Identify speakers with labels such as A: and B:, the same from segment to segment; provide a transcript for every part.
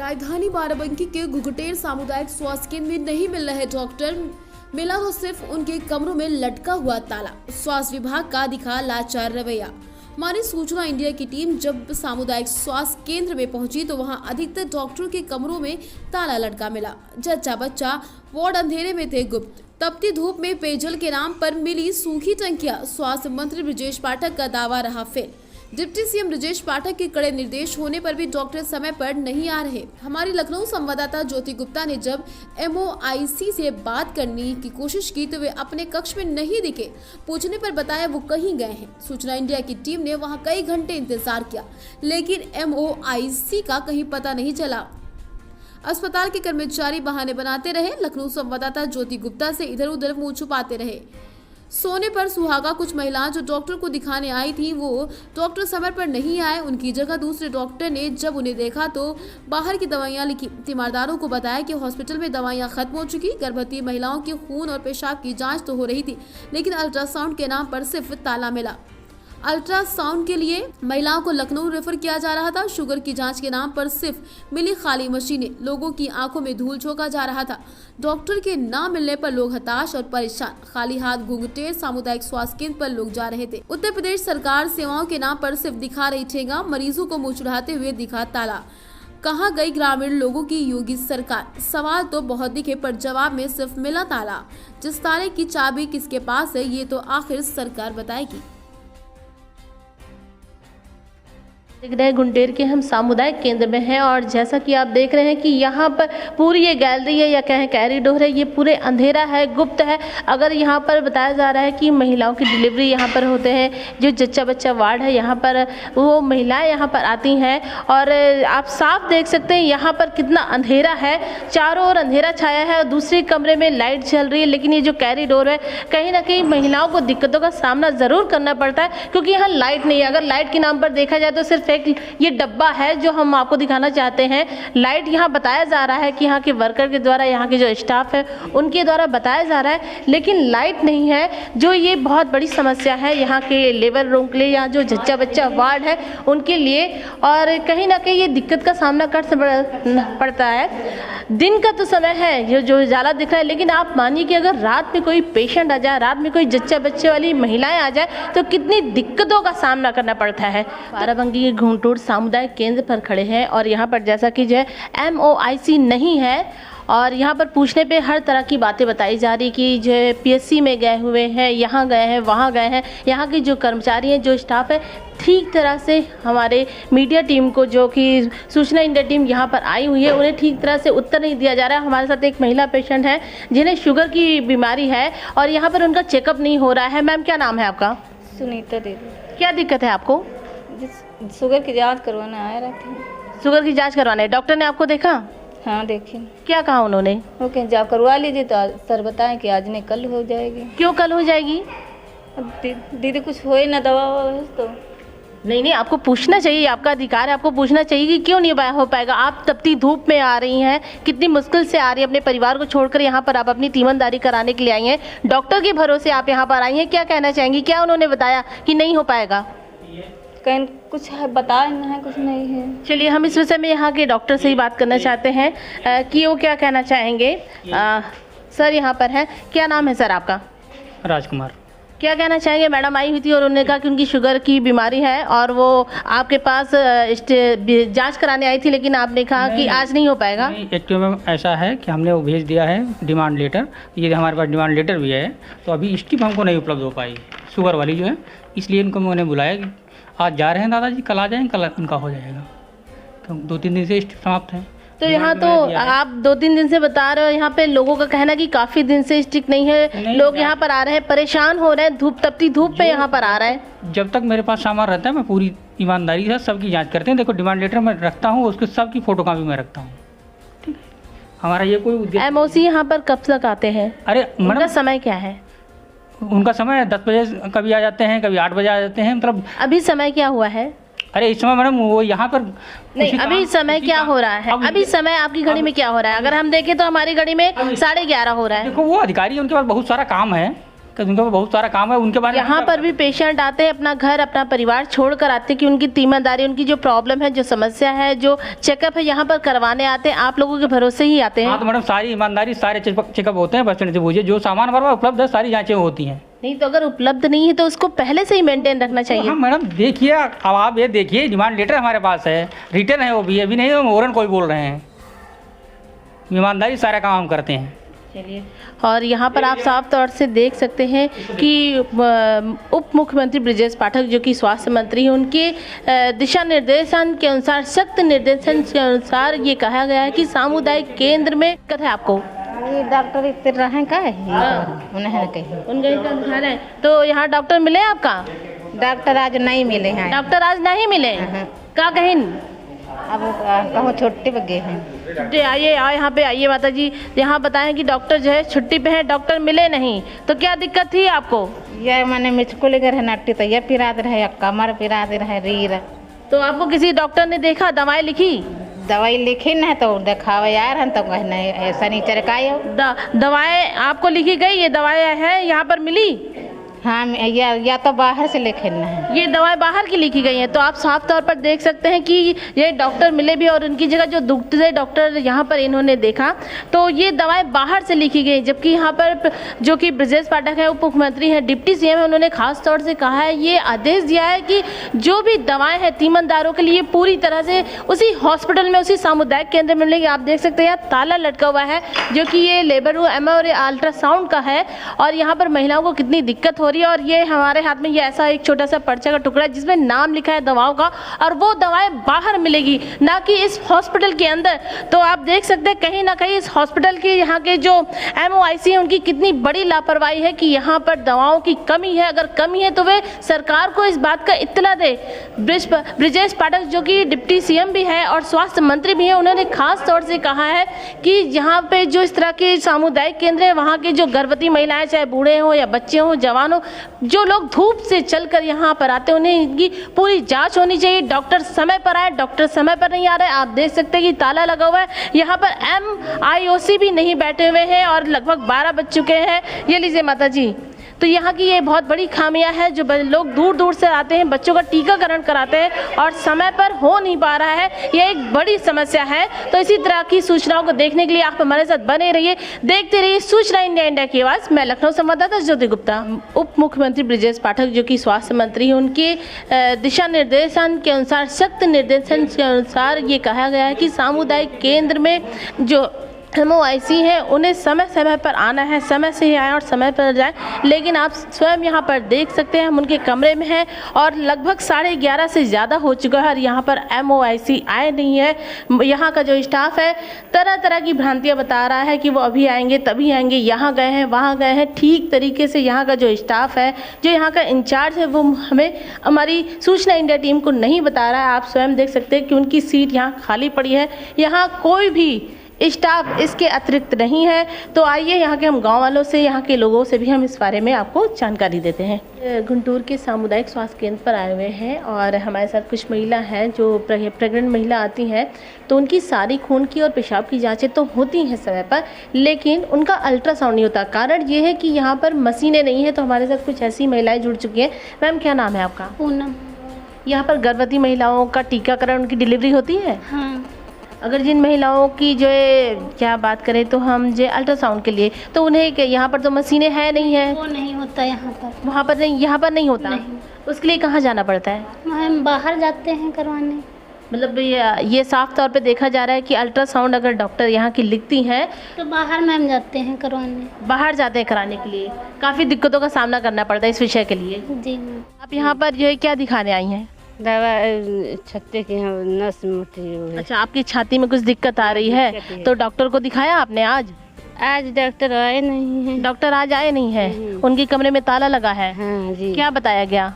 A: राजधानी बाराबंकी के घुघुटेर सामुदायिक स्वास्थ्य केंद्र में नहीं मिल रहे डॉक्टर, मिला तो सिर्फ उनके कमरों में लटका हुआ ताला। स्वास्थ्य विभाग का दिखा लाचार रवैया। हमारी सूचना इंडिया की टीम जब सामुदायिक स्वास्थ्य केंद्र में पहुंची तो वहां अधिकतर डॉक्टरों के कमरों में ताला लटका मिला। जच्चा बच्चा वार्ड अंधेरे में थे गुप्त। तपती धूप में पेयजल के नाम पर मिली सूखी टंकियां। स्वास्थ्य मंत्री ब्रजेश पाठक का दावा रहा fail. Deputy CM Brajesh Pathak के कड़े निर्देश होने पर भी डॉक्टर समय पर नहीं आ रहे। हमारी लखनऊ संवाददाता ज्योति गुप्ता ने जब MOIC से बात करने की कोशिश की तो वे अपने कक्ष में नहीं दिखे। पूछने पर बताया वो कहीं गए हैं। सूचना इंडिया की टीम ने वहां कई घंटे इंतजार किया, लेकिन MOIC का कहीं पता नहीं चला। अस्पताल के कर्मचारी बहाने बनाते रहे। लखनऊ संवाददाता ज्योति गुप्ता से इधर उधर मुंह छुपाते रहे। सोने पर सुहागा कुछ महिलाएं जो डॉक्टर को दिखाने आई थी वो डॉक्टर समय पर नहीं आए। उनकी जगह दूसरे डॉक्टर ने जब उन्हें देखा तो बाहर की दवाइयां लिखी। तीमारदारों को बताया कि हॉस्पिटल में दवाइयां खत्म हो चुकी। गर्भवती महिलाओं के खून और पेशाब की जांच तो हो रही थी, लेकिन अल्ट्रासाउंड के नाम पर सिर्फ ताला मिला। अल्ट्रासाउंड के लिए महिलाओं को लखनऊ रेफर किया जा रहा था। शुगर की जांच के नाम पर सिर्फ मिली खाली मशीनें। लोगों की आंखों में धूल झोंका जा रहा था। डॉक्टर के ना मिलने पर लोग हताश और परेशान। खाली हाथ घुघुटेर सामुदायिक स्वास्थ्य केंद्र पर लोग जा रहे थे। उत्तर प्रदेश सरकार सेवाओं के नाम पर सिर्फ दिखा रही ठेंगा। मरीजों को मुंह चढ़ाते हुए दिखा ताला। कहाँ गई ग्रामीण लोगों की योगी सरकार? सवाल तो बहुत दिखे पर जवाब में सिर्फ मिला ताला। जिस ताले की चाबी किसके पास है ये तो आखिर सरकार बताएगी।
B: देख रहे हैं घुघुटेर के हम सामुदायिक केंद्र में हैं और जैसा कि आप देख रहे हैं कि यहाँ पर पूरी ये गैलरी है या कहें कैरिडोर है, ये पूरे अंधेरा है, गुप्त है। अगर यहाँ पर बताया जा रहा है कि महिलाओं की डिलीवरी यहाँ पर होते हैं, जो जच्चा बच्चा वार्ड है यहाँ पर वो महिलाएं यहाँ पर आती हैं और आप साफ देख सकते हैं यहाँ पर कितना अंधेरा है। चारों ओर अंधेरा छाया है और दूसरे कमरे में लाइट चल रही है, लेकिन ये जो कैरिडोर है कहीं ना कहीं महिलाओं को दिक्कतों का सामना ज़रूर करना पड़ता है क्योंकि यहाँ लाइट नहीं है। अगर लाइट के नाम पर देखा जाए तो सिर्फ ये डब्बा है जो हम आपको दिखाना चाहते हैं। लाइट यहाँ बताया जा रहा है कि यहाँ के वर्कर के द्वारा, यहाँ के जो स्टाफ है उनके द्वारा बताया जा रहा है, लेकिन लाइट नहीं है जो ये बहुत बड़ी समस्या है यहाँ के लेबर रूम के लिए, यहाँ जो जच्चा बच्चा वार्ड है उनके लिए। और कहीं ना कहीं ये दिक्कत का सामना कर पड़ता है। दिन का तो समय है जो उजाला दिख रहा है, लेकिन आप मानिए कि अगर रात में कोई पेशेंट आ जाए, रात में कोई जच्चा बच्चे वाली महिलाएं आ जाए तो कितनी दिक्कतों का सामना करना पड़ता है। बाराबंकी के घुघुटेर सामुदायिक केंद्र पर खड़े हैं और यहाँ पर जैसा कि जो है MOIC नहीं है और यहाँ पर पूछने पे हर तरह की बातें बताई जा रही कि जो PSC में गए हुए हैं, यहाँ गए हैं, वहाँ गए हैं। यहाँ के जो कर्मचारी हैं, जो स्टाफ है, ठीक तरह से हमारे मीडिया टीम को, जो कि सूचना इंडिया टीम यहाँ पर आई हुई है, उन्हें ठीक तरह से उत्तर नहीं दिया जा रहा है। हमारे साथ एक महिला पेशेंट है जिन्हें शुगर की बीमारी है और यहाँ पर उनका चेकअप नहीं हो रहा है। मैम, क्या नाम है आपका?
C: सुनीता दीदी।
B: क्या दिक्कत है आपको?
C: शुगर की जांच करवाने आए रहते।
B: शुगर की जांच करवाने डॉक्टर ने आपको देखा?
C: हाँ, देखिए।
B: क्या कहा उन्होंने?
C: ओके, जांच करवा लीजिए तो सर बताएं कि आज नहीं कल हो जाएगी।
B: क्यों कल हो जाएगी?
C: दीदी कुछ हो ना दवा तो
B: नहीं, आपको पूछना चाहिए, आपका अधिकार है, आपको पूछना चाहिए कि क्यों नहीं हो पाएगा। आप तपती धूप में आ रही हैं, कितनी मुश्किल से आ रही हैं, अपने परिवार को छोड़कर यहाँ पर आप अपनी तीमारदारी कराने के लिए आई हैं। डॉक्टर के भरोसे आप यहाँ पर आई हैं, क्या कहना चाहेंगी? क्या उन्होंने बताया कि नहीं हो पाएगा?
C: कहीं कुछ है बताया है, कुछ नहीं है।
B: चलिए, हम इस विषय में यहाँ के डॉक्टर से ही बात करना चाहते हैं कि वो क्या कहना चाहेंगे। सर यहाँ पर हैं, क्या नाम है सर आपका?
D: राजकुमार।
B: क्या कहना चाहेंगे? मैडम आई हुई थी और उन्होंने कहा कि उनकी शुगर की बीमारी है और वो आपके पास जांच कराने आई थी, लेकिन आपने कहा कि आज नहीं हो पाएगा।
D: एक्चुअली में ऐसा है कि हमने वो भेज दिया है डिमांड लेटर, ये हमारे पास डिमांड लेटर भी है, तो अभी स्ट्रिप हमको नहीं उपलब्ध हो पाई शुगर वाली जो है, इसलिए इनको मैंने बुलाया कि आज जा रहे हैं दादाजी, कल आ जाएंगे, कल उनका हो जाएगा। तो 2-3 दिन से स्ट्रिप समाप्त है।
B: तो यहाँ तो आप 2-3 दिन से बता रहे हो, यहाँ पे लोगों का कहना कि काफ़ी दिन से स्टिक नहीं है, लोग यहाँ पर आ रहे हैं, परेशान हो रहे हैं, तपती धूप पे यहाँ पर आ रहे हैं।
D: जब तक मेरे पास सामान रहता है मैं पूरी ईमानदारी से सबकी जांच करते हैं। देखो, डिमांड लेटर मैं रखता हूँ, उसके सबकी फ़ोटो कॉपी मैं रखता हूँ। ठीक है, हमारा ये कोई उद्देश्य।
B: MOC यहाँ पर कब तक आते हैं?
D: अरे
B: उनका समय क्या है?
D: उनका समय 10 बजे कभी आ जाते हैं, कभी 8 बजे आ जाते हैं। मतलब
B: अभी समय क्या हुआ है?
D: अरे इस समय मैडम वो यहाँ पर
B: नहीं, अभी समय क्या हो रहा है? अभी समय आपकी घड़ी में क्या हो रहा है? अगर हम देखें तो हमारी घड़ी में 11:30 हो रहा है।
D: देखो, वो अधिकारी, उनके पास बहुत सारा काम है, तो उनका बहुत सारा काम है, उनके बारे में
B: यहाँ पर भी पेशेंट आते हैं, अपना घर अपना परिवार छोड़ कर आते हैं कि उनकी तीमानदारी, उनकी जो प्रॉब्लम है, जो समस्या है, जो चेकअप है, यहाँ पर करवाने आते हैं। आप लोगों के भरोसे ही आते हैं।
D: हाँ तो मैडम सारी ईमानदारी, सारे चेकअप होते हैं, पेशेंट से पूछिए, जो सामान हमारे पास उपलब्ध है सारी जाँचें होती हैं।
B: नहीं तो अगर उपलब्ध नहीं है तो उसको पहले से ही मेंटेन रखना चाहिए।
D: हाँ मैडम देखिए, अब आप ये देखिए, डिमांड लेटर हमारे पास है, रिटर्न है, वो भी अभी नहीं, हम ओरन कोई बोल रहे हैं, ईमानदारी सारा काम हम करते हैं।
B: चलिए, और यहाँ पर आप साफ तौर से देख सकते हैं कि उप मुख्यमंत्री ब्रजेश पाठक जो कि स्वास्थ्य मंत्री हैं, उनके दिशा निर्देशन के अनुसार, सख्त निर्देशन के अनुसार ये कहा गया है कि सामुदायिक केंद्र में दिक्कत है आपको।
C: ये डॉक्टर इतने रहे का है उन्हें कहीं
B: उनका दिखा रहे हैं, तो यहाँ डॉक्टर मिले आपका?
C: डॉक्टर आज नहीं मिले हैं।
B: डॉक्टर आज नहीं मिले, क्या कहीं?
C: अब कहो छुट्टी पे गए हैं।
B: जी आइए, यहाँ पे आइए माता जी, यहाँ बताएं कि डॉक्टर जो है छुट्टी पे हैं, डॉक्टर मिले नहीं, तो क्या दिक्कत थी आपको?
C: ये मैंने मुझको लेकर है नट्टी, तो ये पिरा दे रहे, कमर पिरा दे रहे, रीढ़।
B: तो आपको किसी डॉक्टर ने देखा, दवाई लिखी?
C: दवाई लिखी न तो दिखावे यार हैं, तो कहना ऐसा नहीं चरकायो।
B: दवाएं आपको लिखी गई, ये दवाएं हैं यहाँ पर मिली?
C: हाँ, या तो बाहर से लिखे न है।
B: ये दवाएं बाहर की लिखी गई हैं, तो आप साफ तौर पर देख सकते हैं कि ये डॉक्टर मिले भी और उनकी जगह जो दूसरे डॉक्टर यहाँ पर इन्होंने देखा, तो ये दवाएं बाहर से लिखी गई। जबकि यहाँ पर जो कि ब्रजेश पाठक है, उप मुख्यमंत्री हैं, डिप्टी सीएम है, उन्होंने खास तौर से कहा है, ये आदेश दिया है कि जो भी दवाएँ हैं तीमानदारों के लिए पूरी तरह से उसी हॉस्पिटल में, उसी सामुदायिक केंद्र में मिलेंगी। आप देख सकते हैं यहाँ ताला लटका हुआ है, जो कि ये लेबर रूम और अल्ट्रासाउंड का है, और यहाँ पर महिलाओं को कितनी दिक्कत हो रही है। और ये हमारे हाथ में ये ऐसा एक छोटा सा पर्चा का टुकड़ा है जिसमें नाम लिखा है दवाओं का, और वो दवाएं बाहर मिलेगी, ना कि इस हॉस्पिटल के अंदर। तो आप देख सकते हैं कहीं ना कहीं इस हॉस्पिटल के यहाँ के जो MOIC है, उनकी कितनी बड़ी लापरवाही है कि यहाँ पर दवाओं की कमी है। अगर कमी है तो वे सरकार को इस बात का इत्तला दे। ब्रजेश पाठक जो कि डिप्टी सीएम भी है और स्वास्थ्य मंत्री भी हैं, उन्होंने खास तौर से कहा है कि यहाँ पे जो इस तरह के सामुदायिक केंद्र है, वहाँ के जो गर्भवती महिलाएं, चाहे बूढ़े हों या बच्चे हों, जवान हो, जो लोग धूप से चलकर यहाँ पर आते हैं, उन्हें इनकी पूरी जांच होनी चाहिए। डॉक्टर समय पर आए, डॉक्टर समय पर नहीं आ रहे। आप देख सकते हैं कि ताला लगा हुआ है, यहाँ पर MIOC भी नहीं बैठे हुए हैं और लगभग 12 बज चुके हैं। ये लीजिए माता जी, तो यहाँ की ये बहुत बड़ी खामियां है, जो लोग दूर दूर से आते हैं, बच्चों का टीकाकरण कराते हैं और समय पर हो नहीं पा रहा है, ये एक बड़ी समस्या है। तो इसी तरह की सूचनाओं को देखने के लिए आप हमारे साथ बने रहिए, देखते रहिए सूचना इंडिया की आवाज़। मैं लखनऊ संवाददाता ज्योति गुप्ता। उप मुख्यमंत्री ब्रजेश पाठक जो कि स्वास्थ्य मंत्री हैं, उनके दिशा निर्देशन के अनुसार, सख्त निर्देशन के अनुसार ये कहा गया है कि सामुदायिक केंद्र में जो MOIC हैं, उन्हें समय समय पर आना है, समय से ही आए और समय पर जाए। लेकिन आप स्वयं यहाँ पर देख सकते हैं, हम उनके कमरे में हैं और लगभग 11:30 से ज़्यादा हो चुका है और यहाँ पर MOIC आए नहीं है। यहाँ का जो स्टाफ है तरह तरह की भ्रांतियाँ बता रहा है कि वो अभी आएंगे, तभी आएंगे, यहाँ गए हैं, वहाँ गए हैं। ठीक तरीके से यहाँ का जो स्टाफ है, जो यहाँ का इंचार्ज है, वो हमें हमारी सूचना इंडिया टीम को नहीं बता रहा है। आप स्वयं देख सकते हैं कि उनकी सीट यहाँ खाली पड़ी है, यहाँ कोई भी स्टाफ इसके अतिरिक्त नहीं है। तो आइए यहाँ के हम गांव वालों से, यहाँ के लोगों से भी हम इस बारे में आपको जानकारी देते हैं। गुंटूर के सामुदायिक स्वास्थ्य केंद्र पर आए हुए हैं और हमारे साथ कुछ महिला हैं जो प्रेग्नेंट महिला आती हैं, तो उनकी सारी खून की और पेशाब की जांचें तो होती हैं समय पर, लेकिन उनका अल्ट्रासाउंड नहीं होता। कारण ये है कि यहाँ पर मशीनें नहीं है। तो हमारे साथ कुछ ऐसी महिलाएँ जुड़ चुकी हैं। मैम, क्या नाम है आपका?
E: पूनम।
B: यहाँ पर गर्भवती महिलाओं का टीकाकरण, उनकी डिलीवरी होती है?
E: हाँ।
B: अगर जिन महिलाओं की जो है क्या बात करें तो हम जो अल्ट्रासाउंड के लिए, तो उन्हें यहाँ पर तो मशीनें हैं नहीं है,
E: वो नहीं होता यहाँ पर।
B: वहाँ पर नहीं, यहाँ पर नहीं होता।
E: नहीं।
B: उसके लिए कहाँ जाना पड़ता है?
E: हम बाहर जाते हैं करवाने।
B: मतलब ये साफ तौर पे देखा जा रहा है कि अल्ट्रासाउंड अगर डॉक्टर यहाँ की लिखती हैं
E: तो बाहर मैम जाते हैं करवाने।
B: बाहर जाते हैं कराने के लिए। काफ़ी दिक्कतों का सामना करना पड़ता है इस विषय के लिए।
E: जी मैम।
B: आप यहाँ पर जो है क्या दिखाने आई हैं?
C: दवा छत्ते की नस मोटी हुई है।
B: अच्छा, आपकी छाती में कुछ दिक्कत आ रही है, तो डॉक्टर को दिखाया आपने आज?
C: आज डॉक्टर आए नहीं हैं।
B: डॉक्टर आज आए नहीं है, उनके कमरे में ताला लगा है।
C: हाँ जी।
B: क्या बताया गया?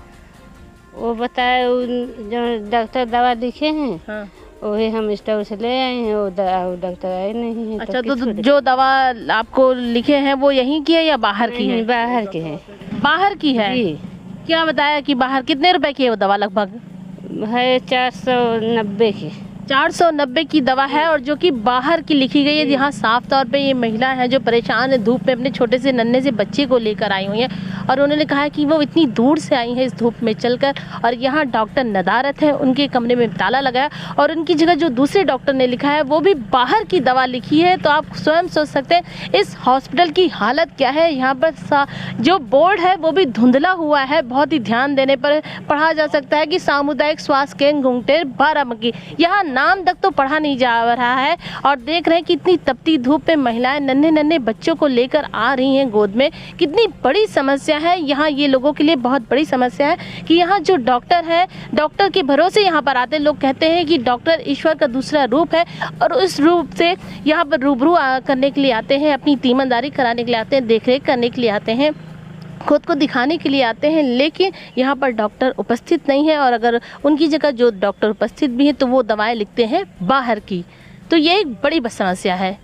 C: वो बताए जो डॉक्टर दवा लिखे हैं,
B: हाँ।
C: वही हम स्टोर से ले आए हैं, वो डॉक्टर आए नहीं हैं।
B: अच्छा, तो जो दवा आपको लिखे हैं वो यहीं की है या बाहर की है?
C: बाहर की है।
B: बाहर की है
C: जी।
B: क्या बताया कि बाहर? कितने रुपए की है वो दवा? लगभग
C: है 490 की।
B: 490 की दवा है और जो कि बाहर की लिखी गई है। यहाँ साफ तौर पे ये महिला है जो परेशान है, धूप में अपने छोटे से नन्हे से बच्चे को लेकर आई हुई हैं और उन्होंने कहा है कि वो इतनी दूर से आई हैं इस धूप में चलकर और यहाँ डॉक्टर नदारत है, उनके कमरे में ताला लगाया और उनकी जगह जो दूसरे डॉक्टर ने लिखा है वो भी बाहर की दवा लिखी है। तो आप स्वयं सोच सकते हैं इस हॉस्पिटल की हालत क्या है। यहाँ पर जो बोर्ड है वो भी धुंधला हुआ है, बहुत ही ध्यान देने पर पढ़ा जा सकता है कि सामुदायिक स्वास्थ्य केंद्र घुंघटेर बाराबंकी, यहाँ नाम तक तो पढ़ा नहीं जा रहा है। और देख रहे हैं कितनी तपती धूप में महिलाएं नन्हे नन्हे बच्चों को लेकर आ रही हैं गोद में, कितनी बड़ी समस्या है यहाँ। ये लोगों के लिए बहुत बड़ी समस्या है कि यहाँ जो डॉक्टर है, डॉक्टर के भरोसे यहाँ पर आते लोग कहते हैं कि डॉक्टर ईश्वर का दूसरा रूप है और उस रूप से यहाँ पर रूबरू करने के लिए आते हैं, अपनी तीमानदारी कराने के लिए आते हैं, देखरेख करने के लिए आते हैं, खुद को दिखाने के लिए आते हैं, लेकिन यहाँ पर डॉक्टर उपस्थित नहीं है और अगर उनकी जगह जो डॉक्टर उपस्थित भी हैं तो वो दवाएं लिखते हैं बाहर की। तो ये एक बड़ी समस्या है।